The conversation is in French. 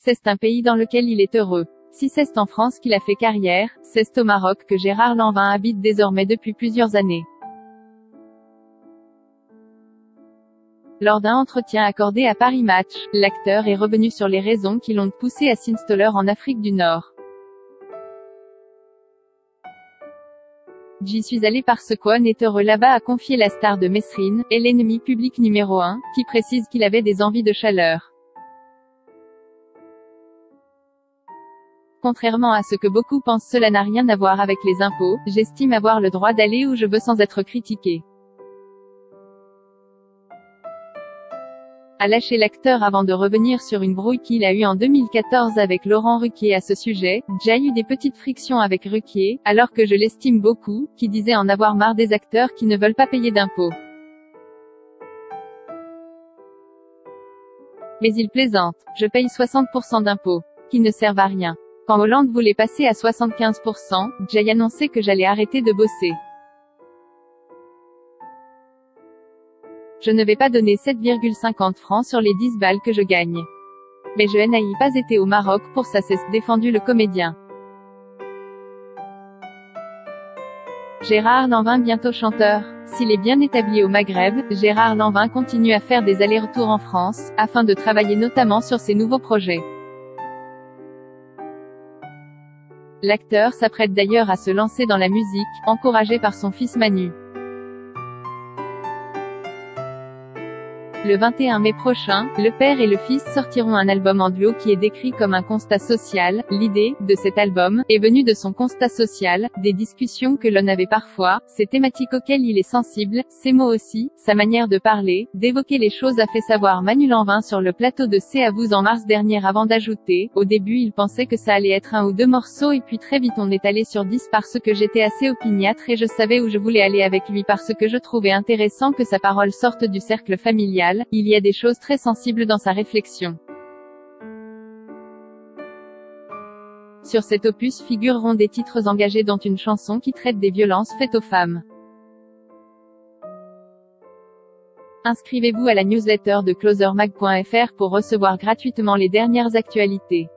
C'est un pays dans lequel il est heureux. Si c'est en France qu'il a fait carrière, c'est au Maroc que Gérard Lanvin habite désormais depuis plusieurs années. Lors d'un entretien accordé à Paris Match, l'acteur est revenu sur les raisons qui l'ont poussé à s'installer en Afrique du Nord. J'y suis allé parce qu'on est heureux là-bas, a confié la star de Mesrine, et l'ennemi public numéro 1, qui précise qu'il avait des envies de chaleur. Contrairement à ce que beaucoup pensent, cela n'a rien à voir avec les impôts, j'estime avoir le droit d'aller où je veux sans être critiqué. A lâché l'acteur avant de revenir sur une brouille qu'il a eue en 2014 avec Laurent Ruquier à ce sujet. J'ai eu des petites frictions avec Ruquier, alors que je l'estime beaucoup, qui disait en avoir marre des acteurs qui ne veulent pas payer d'impôts. Mais il plaisante. Je paye 60% d'impôts, qui ne servent à rien. Quand Hollande voulait passer à 75%, j'ai annoncé que j'allais arrêter de bosser. Je ne vais pas donner 7,50 francs sur les 10 balles que je gagne. Mais je n'ai pas été au Maroc pour ça, s'est défendu le comédien. Gérard Lanvin bientôt chanteur. S'il est bien établi au Maghreb, Gérard Lanvin continue à faire des allers-retours en France, afin de travailler notamment sur ses nouveaux projets. L'acteur s'apprête d'ailleurs à se lancer dans la musique, encouragé par son fils Manu. Le 21 mai prochain, le père et le fils sortiront un album en duo qui est décrit comme un constat social. L'idée de cet album est venue de son constat social, des discussions que l'on avait parfois, ses thématiques auxquelles il est sensible, ses mots aussi, sa manière de parler, d'évoquer les choses, a fait savoir Manu Lanvin sur le plateau de C'est à vous en mars dernier, avant d'ajouter: au début il pensait que ça allait être 1 ou 2 morceaux et puis très vite on est allé sur 10 parce que j'étais assez opiniâtre et je savais où je voulais aller avec lui parce que je trouvais intéressant que sa parole sorte du cercle familial. Il y a des choses très sensibles dans sa réflexion. Sur cet opus figureront des titres engagés dont une chanson qui traite des violences faites aux femmes. Inscrivez-vous à la newsletter de closermag.fr pour recevoir gratuitement les dernières actualités.